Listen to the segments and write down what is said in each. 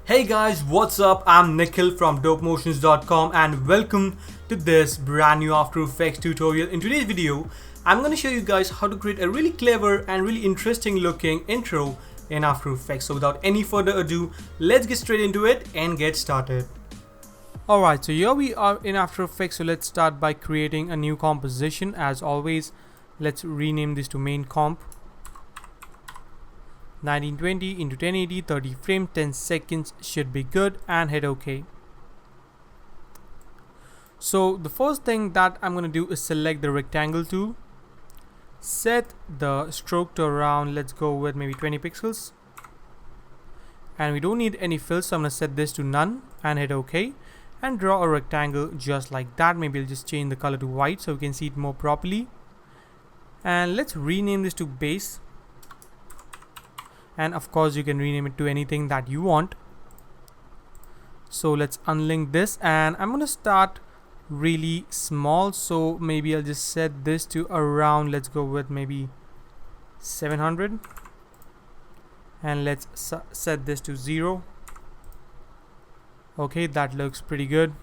Hey guys, what's up? I'm Nikhil from dopemotions.com and welcome to this brand new After Effects tutorial. In today's video, I'm going to show you guys how to create a really clever and really interesting looking intro in After Effects. So without any further ado, let's get straight into it and get started. Alright, so here we are in After Effects. So let's start by creating a new composition. As always, let's rename this to main comp. 1920 into 1080, 30 frames, 10 seconds should be good, and hit OK. So the first thing that I'm going to do is select the rectangle tool, set the stroke to around, let's go with maybe 20 pixels, and we don't need any fills, so I'm going to set this to none and hit OK, and draw a rectangle just like that. Maybe I'll just change the color to white so we can see it more properly, and let's rename this to base. And of course you can rename it to anything that you want. So let's unlink this, and I'm gonna start really small, so maybe I'll just set this to around, let's go with maybe 700, and let's set this to 0. Okay, that looks pretty good.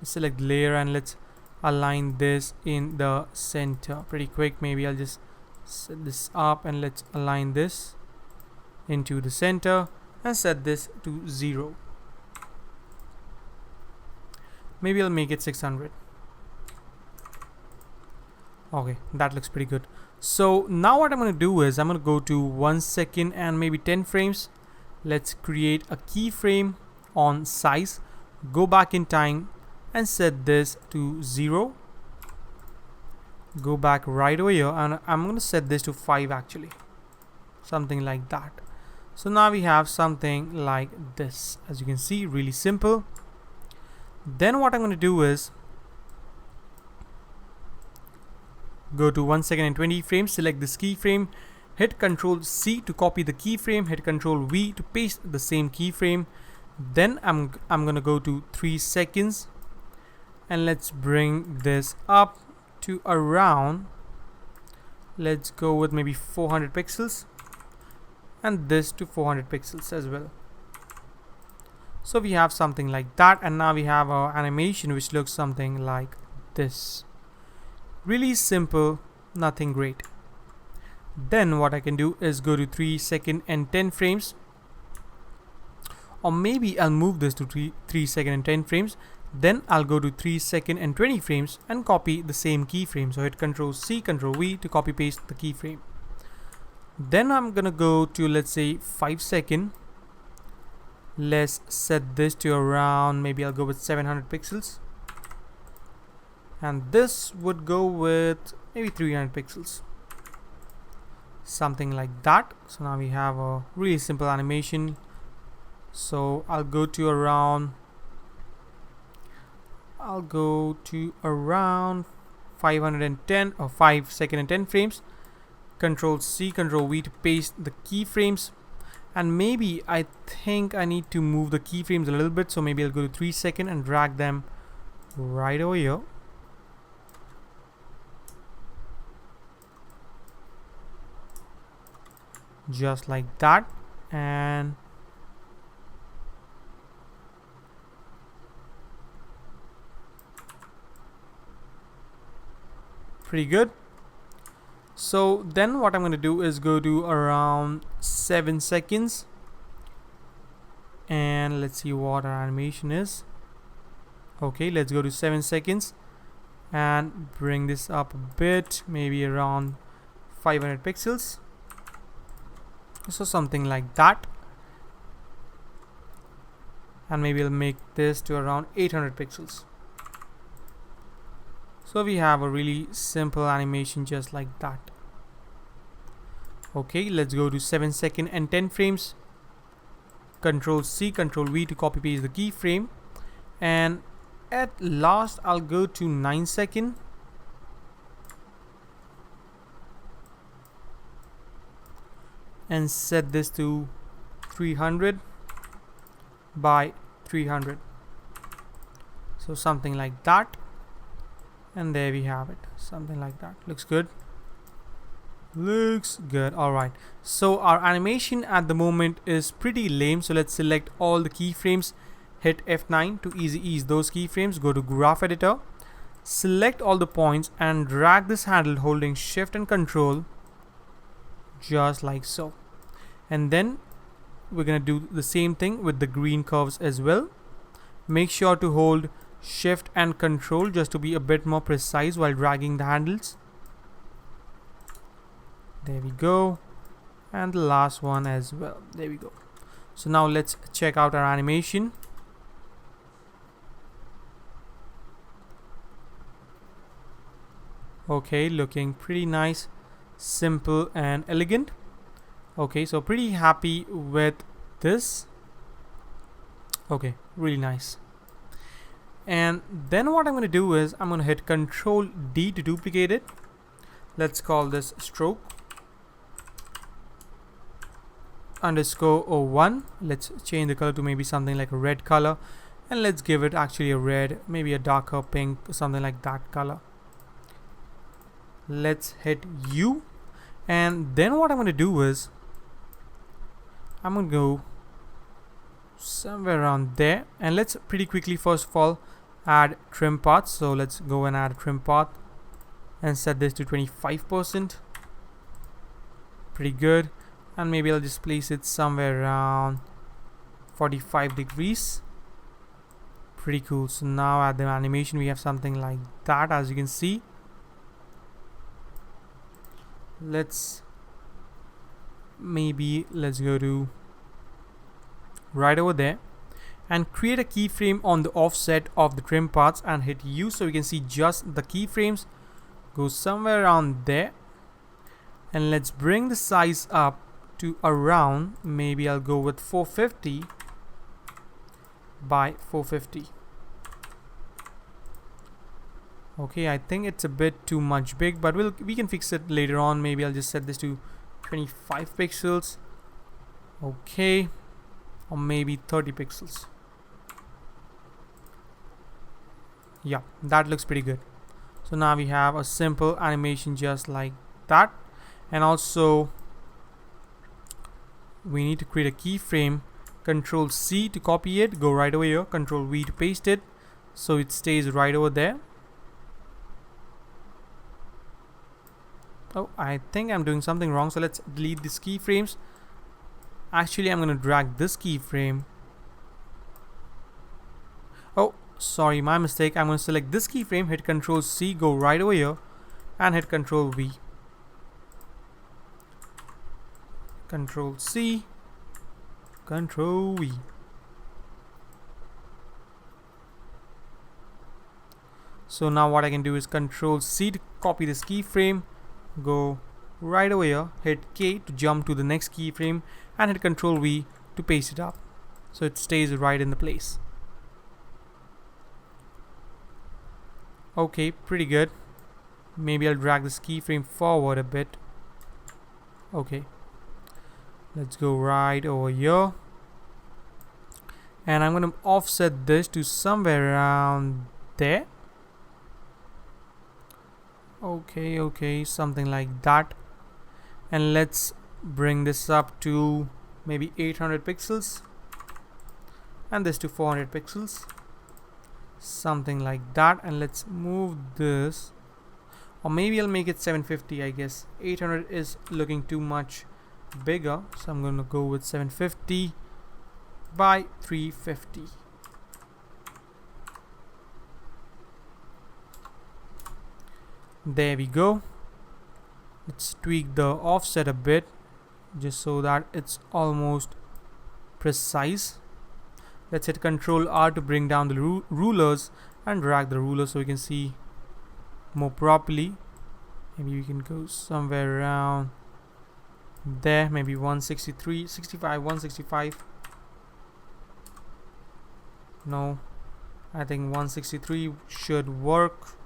Select layer and let's align this in the center pretty quick. Maybe I'll just set this up and let's align this into the center and set this to 0. Maybe I'll make it 600. Okay, that looks pretty good. So now what I'm going to do is I'm going to go to 1 second and maybe 10 frames. Let's create a keyframe on size, go back in time and set this to 0. Go back right over here and I'm going to set this to 5 actually, something like that. So now we have something like this, as you can see, really simple. Then what I'm going to do is go to 1 second and 20 frames, select this keyframe, hit Ctrl C to copy the keyframe, hit Ctrl V to paste the same keyframe. Then I'm going to go to 3 seconds and let's bring this up to around, let's go with maybe 400 pixels, and this to 400 pixels as well. So we have something like that, and now we have our animation which looks something like this. Really simple, nothing great. Then what I can do is go to 3 second and 10 frames, or maybe I'll move this to 3 second and 10 frames. Then I'll go to 3 second and 20 frames and copy the same keyframe. So hit Ctrl C, Ctrl V to copy paste the keyframe. Then I'm gonna go to, let's say, 5 second. Let's set this to around, maybe I'll go with 700 pixels. And this would go with maybe 300 pixels. Something like that. So now we have a really simple animation. So I'll go to around 510 or 5 second and 10 frames. Ctrl C, Ctrl V to paste the keyframes. And maybe I think I need to move the keyframes a little bit. So maybe I'll go to 3 second and drag them right over here. Just like that. And pretty good. So then what I'm going to do is go to around 7 seconds and let's see what our animation is. Okay, let's go to 7 seconds and bring this up a bit, maybe around 500 pixels. So something like that. And maybe I'll make this to around 800 pixels. So we have a really simple animation just like that. Okay, let's go to 7 second and 10 frames. Ctrl C, Ctrl V to copy paste the keyframe. And at last I'll go to 9 second. And set this to 300 by 300. So something like that. And there we have it, something like that. Looks good. Looks good. Alright, so our animation at the moment is pretty lame, so let's select all the keyframes, hit F9 to easy ease those keyframes. Go to graph editor, select all the points and drag this handle holding shift and control just like so. And then we're gonna do the same thing with the green curves as well. Make sure to hold shift and control just to be a bit more precise while dragging the handles. There we go. And the last one as well. There we go. So now let's check out our animation. Okay, looking pretty nice, simple and elegant. Okay, so pretty happy with this. Okay, really nice. And then what I'm going to do is I'm going to hit Control D to duplicate it. Let's call this stroke underscore 01. Let's change the color to maybe something like a red color, and let's give it actually a red, maybe a darker pink, something like that color. Let's hit U, and then what I'm going to do is I'm going to go somewhere around there, and let's pretty quickly first of all add trim paths. So let's go and add a trim path and set this to 25%. Pretty good. And maybe I'll just place it somewhere around 45 degrees. Pretty cool. So now at the animation we have something like that, as you can see. Let's go to right over there and create a keyframe on the offset of the trim paths and hit U, so we can see just the keyframes. Go somewhere around there, and let's bring the size up to around, maybe I'll go with 450 by 450. Okay, I think it's a bit too much big, but we can fix it later on. Maybe I'll just set this to 25 pixels. Okay, or maybe 30 pixels. Yeah, that looks pretty good. So now we have a simple animation just like that. And also we need to create a keyframe. Control C to copy it, go right over here, Control V to paste it so it stays right over there. Oh, I think I'm doing something wrong, so let's delete these keyframes. Actually, I'm going to drag this keyframe. Oh, sorry, my mistake. I'm going to select this keyframe, hit Control C, go right over here and hit Control V. Control C, Control V. So now what I can do is Control C to copy this keyframe, go right over here, hit K to jump to the next keyframe and hit Control V to paste it up so it stays right in the place. Okay, pretty good. Maybe I'll drag this keyframe forward a bit. Okay, let's go right over here, and I'm going to offset this to somewhere around there. Okay, something like that. And let's bring this up to maybe 800 pixels and this to 400 pixels, something like that. And let's move this, or maybe I'll make it 750. I guess 800 is looking too much bigger, so I'm gonna go with 750 by 350. There we go. Let's tweak the offset a bit just so that it's almost precise. Let's hit Control R to bring down the rulers and drag the ruler so we can see more properly. Maybe we can go somewhere around there, maybe 165. No, I think 163 should work.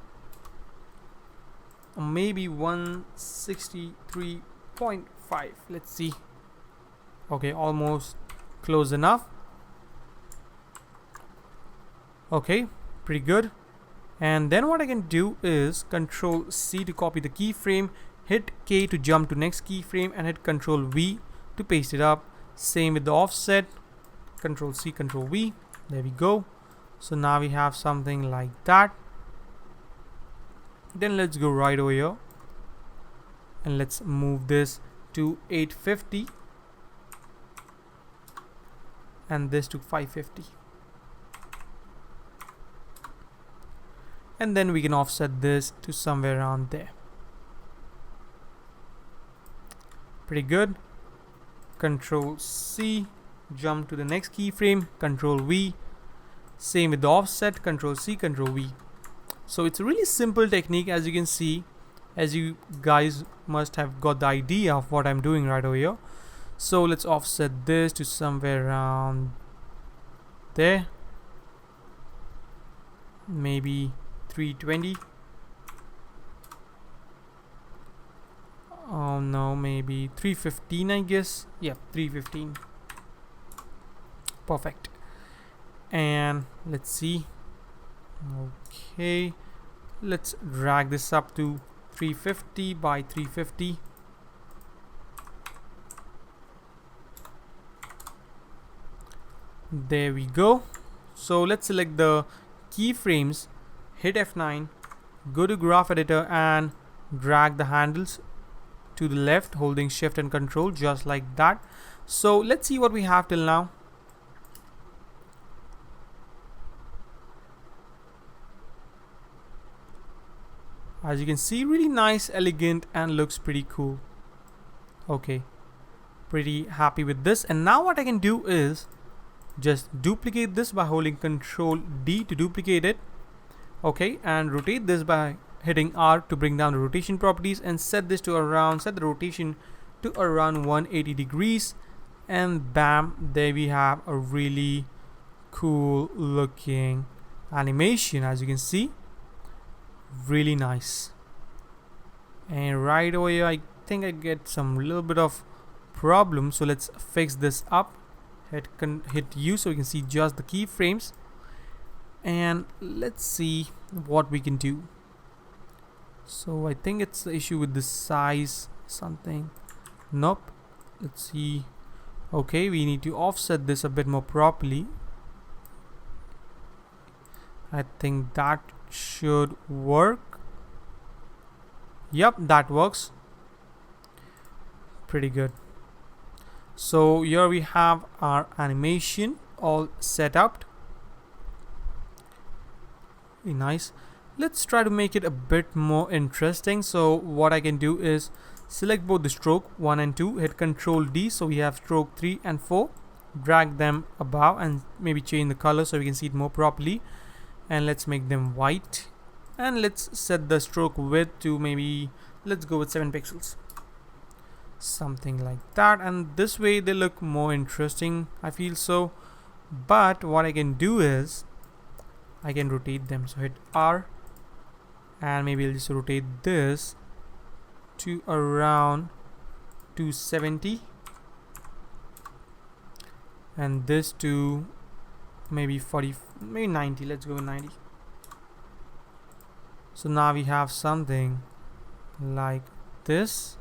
Or maybe 163.5. Let's see. Okay, almost close enough. Okay, pretty good. And then what I can do is Control C to copy the keyframe, hit K to jump to next keyframe, and hit Control V to paste it up. Same with the offset, Control C, Control V. There we go. So now we have something like that. Then let's go right over here and let's move this to 850 and this to 550. And then we can offset this to somewhere around there. Pretty good. Control C, jump to the next keyframe, Control V. Same with the offset, Control C, Control V. So it's a really simple technique, as you can see, as you guys must have got the idea of what I'm doing right over here. So let's offset this to somewhere around there, maybe 320. Oh no, maybe 315, I guess. Yeah, 315. Perfect. And let's see. Okay, let's drag this up to 350 by 350. There we go. So let's select the keyframes, hit F9, go to graph editor and drag the handles to the left holding shift and control, just like that. So let's see what we have till now. As you can see, really nice, elegant, and looks pretty cool. Okay, pretty happy with this. And now what I can do is just duplicate this by holding Control D to duplicate it. Okay, and rotate this by hitting R to bring down the rotation properties, and set this to around, set the rotation to around 180 degrees. And bam, there we have a really cool looking animation. As you can see, really nice. And right over here, I think I get some little bit of problem, so let's fix this up. Hit U so we can see just the keyframes, and let's see what we can do. So I think it's the issue with the size, something. Nope. Let's see. Okay, we need to offset this a bit more properly. I think that should work. Yep, that works. Pretty good. So here we have our animation all set up. Very nice. Let's try to make it a bit more interesting. So what I can do is select both the stroke 1 and 2, hit Control D so we have stroke 3 and 4, drag them above and maybe change the color so we can see it more properly. And let's make them white, and let's set the stroke width to maybe, let's go with 7 pixels, something like that. And this way they look more interesting, I feel so. But what I can do is I can rotate them, so hit R and maybe I'll just rotate this to around 270 and this to maybe 40, maybe 90. Let's go with 90. So now we have something like this,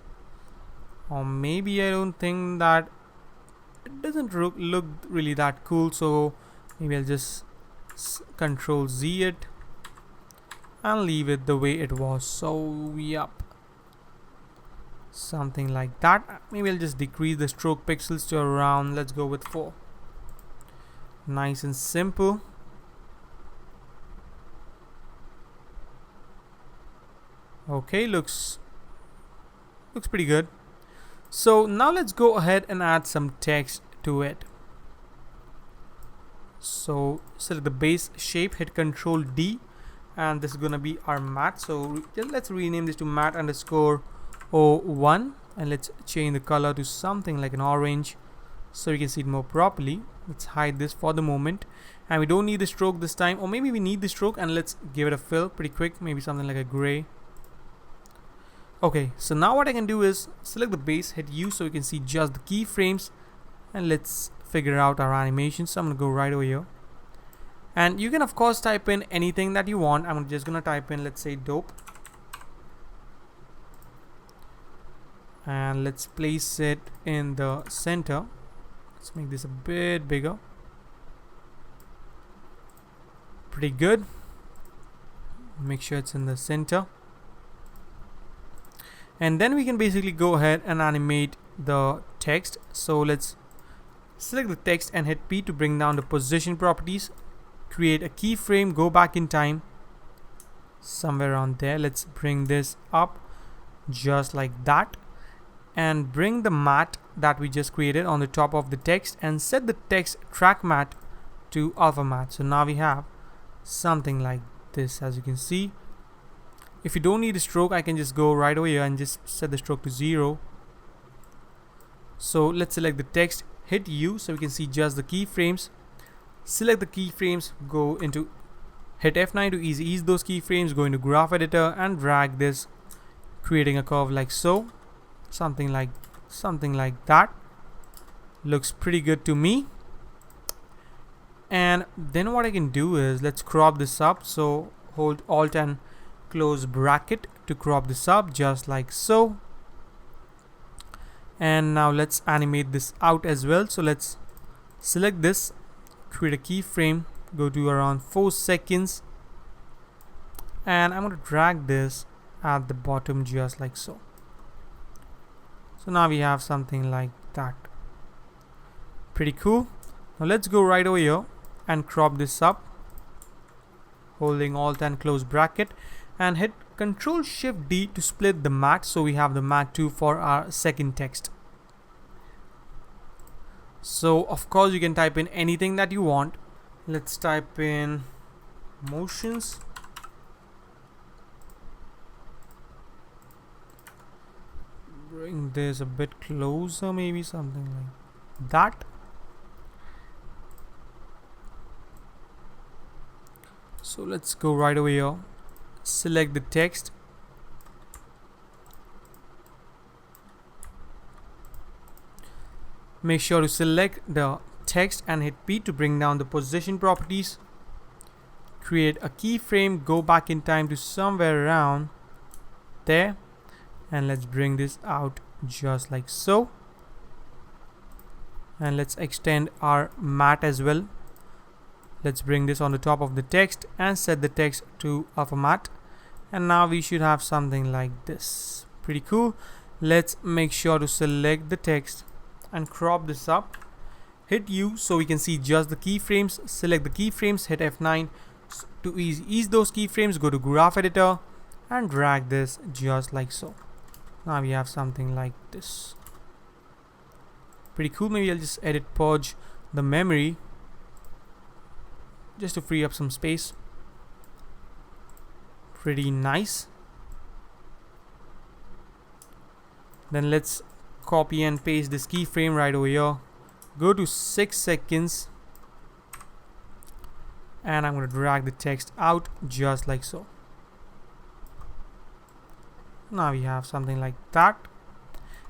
or maybe I don't think that it doesn't look really that cool, so maybe I'll just Control Z it and leave it the way it was. So yep, something like that. Maybe I'll just decrease the stroke pixels to around, let's go with 4. Nice and simple. Okay, looks pretty good. So now let's go ahead and add some text to it. So select the base shape, hit Control D, and this is gonna be our matte. So let's rename this to matte underscore 01, and let's change the color to something like an orange so we can see it more properly. Let's hide this for the moment, and we don't need the stroke this time, or maybe we need the stroke, and let's give it a fill pretty quick, maybe something like a gray. Okay, so now what I can do is select the base, hit U so we can see just the keyframes, and let's figure out our animation. So I'm gonna go right over here, and you can of course type in anything that you want. I'm just gonna type in, let's say, dope. and let's place it in the center. Let's make this a bit bigger. Pretty good. Make sure it's in the center. And then we can basically go ahead and animate the text. So let's select the text and hit P to bring down the position properties. Create a keyframe, go back in time somewhere around there. Let's bring this up just like that, and bring the matte that we just created on the top of the text and set the text track matte to alpha matte. So now we have something like this, as you can see. If you don't need a stroke, I can just go right over here and just set the stroke to 0. So let's select the text, hit U so we can see just the keyframes. Select the keyframes, go into hit F9 to ease those keyframes, go into graph editor and drag this, creating a curve like so. Something like that. Looks pretty good to me. And then what I can do is, let's crop this up. So hold Alt and close bracket to crop this up just like so. And now let's animate this out as well. So let's select this, create a keyframe, go to around 4 seconds, and I'm going to drag this at the bottom just like so. So now we have something like that. Pretty cool. Now let's go right over here and crop this up, holding Alt and close bracket, and hit Ctrl Shift D to split the matte, so we have the matte 2 for our second text. So of course you can type in anything that you want. Let's type in motions. Bring this a bit closer, maybe something like that. So let's go right over here, select the text, make sure to select the text and hit P to bring down the position properties. Create a keyframe, go back in time to somewhere around there, and let's bring this out just like so. And let's extend our matte as well. Let's bring this on the top of the text and set the text to alpha matte, and now we should have something like this. Pretty cool. Let's make sure to select the text and crop this up. Hit U so we can see just the keyframes. Select the keyframes, hit F9 to ease those keyframes, go to graph editor and drag this just like so. Now we have something like this. Pretty cool. Maybe I'll just edit purge the memory just to free up some space. Pretty nice. Then let's copy and paste this keyframe right over here. Go to 6 seconds, and I'm going to drag the text out just like so. Now we have something like that.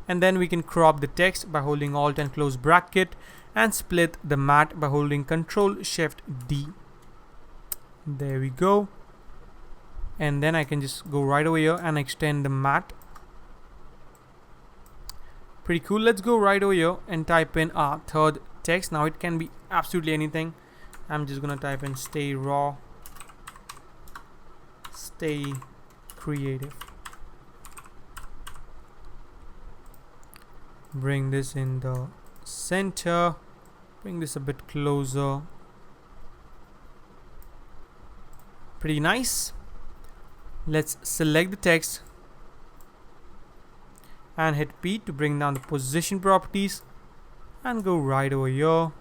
And then we can crop the text by holding Alt and close bracket, and split the matte by holding Ctrl Shift D. There we go. And then I can just go right over here and extend the matte. Pretty cool. Let's go right over here and type in our third text. Now it can be absolutely anything. I'm just gonna type in stay raw, stay creative. Bring this in the center, bring this a bit closer. Pretty nice. Let's select the text and hit P to bring down the position properties, and go right over here.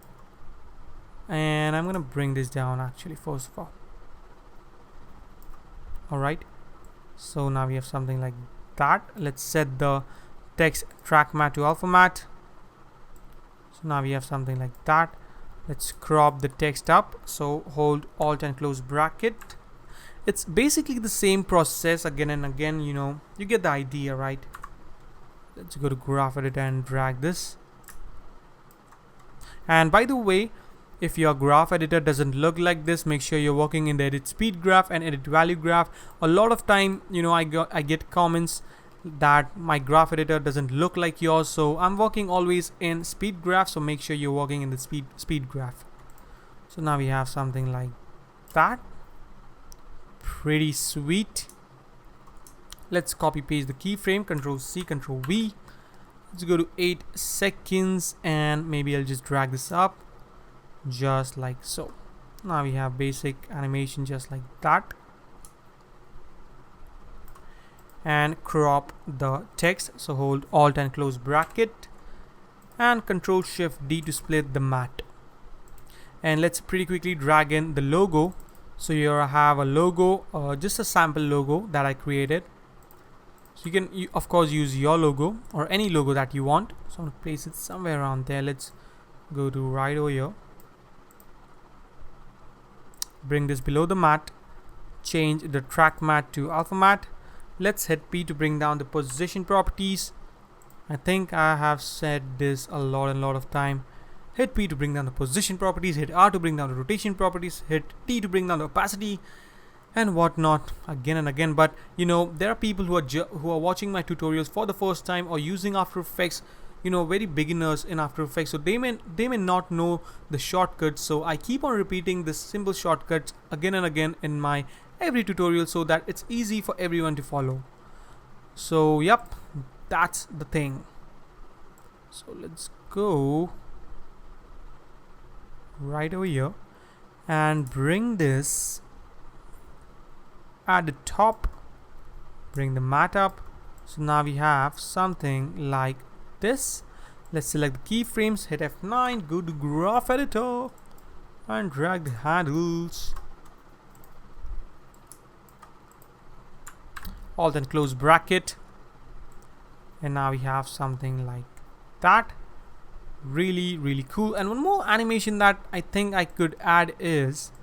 And I'm gonna bring this down actually first of all. Alright, so now we have something like that. Let's set the text track matte to alpha matte. So now we have something like that. Let's crop the text up, so hold Alt and close bracket. It's basically the same process again and again, you know, you get the idea, right? Let's go to graph editor and drag this. And by the way, if your graph editor doesn't look like this, make sure you're working in the edit speed graph and edit value graph. A lot of time, you know, I get comments that my graph editor doesn't look like yours. So I'm working always in speed graph, so make sure you're working in the speed graph. So now we have something like that. Pretty sweet. Let's copy paste the keyframe, Control C, Control V. Let's go to 8 seconds and maybe I'll just drag this up just like so. Now we have basic animation just like that. And crop the text, so hold Alt and close bracket and Control Shift D to split the matte. And let's pretty quickly drag in the logo. So here I have a logo, just a sample logo that I created. So you can of course use your logo or any logo that you want. So I'm going to place it somewhere around there. Let's go to right over here, bring this below the matte, change the track matte to alpha matte. Let's hit P to bring down the position properties. I think I have said this a lot of time. Hit P to bring down the position properties, hit R to bring down the rotation properties, hit T to bring down the opacity and whatnot again and again. But you know, there are people who are watching my tutorials for the first time or using After Effects, you know, very beginners in After Effects, so they may not know the shortcuts. So I keep on repeating this simple shortcuts again and again in my every tutorial so that it's easy for everyone to follow. So yep, that's the thing. So let's go right over here and bring this at the top, bring the matte up. So now we have something like this. Let's select the keyframes, hit F9, go to graph editor and drag the handles. Alt and close bracket, and now we have something like that. Really cool. And one more animation that I think I could add is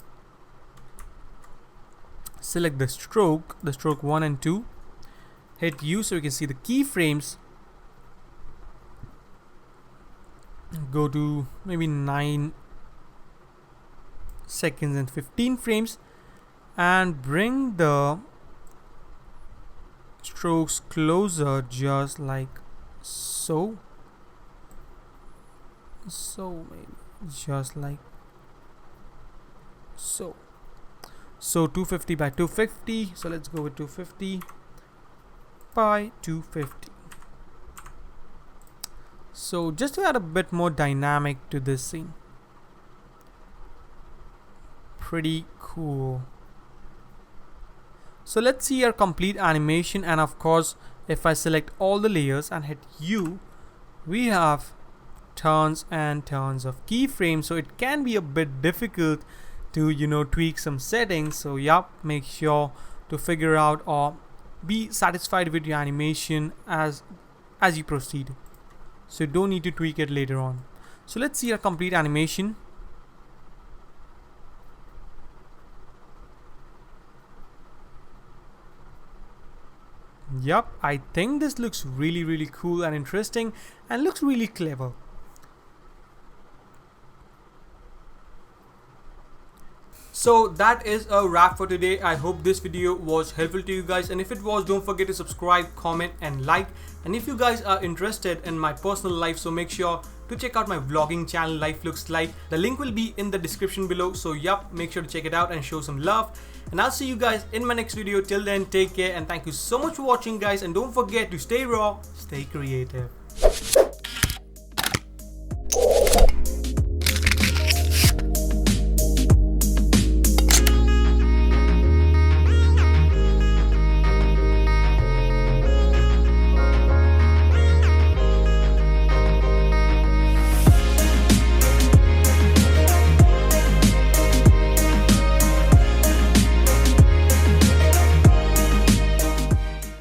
select the stroke 1 and 2, hit U so you can see the keyframes. Go to maybe 9 seconds and 15 frames and bring the strokes closer just like so. Maybe just like so. So 250 by 250. So let's go with 250 by 250. So just to add a bit more dynamic to this scene. Pretty cool. So let's see our complete animation, and of course if I select all the layers and hit U, we have tons and tons of keyframes, so it can be a bit difficult to, you know, tweak some settings. So yep, make sure to figure out or be satisfied with your animation as you proceed, so you don't need to tweak it later on. So let's see our complete animation. Yep, I think this looks really cool and interesting and looks really clever. So that is a wrap for today. I hope this video was helpful to you guys, and if it was, don't forget to subscribe, comment and like. And if you guys are interested in my personal life, so make sure to check out my vlogging channel, Life Looks Like. The link will be in the description below, so yup, make sure to check it out and show some love. And I'll see you guys in my next video. Till then, take care and thank you so much for watching guys, and don't forget to stay raw, stay creative.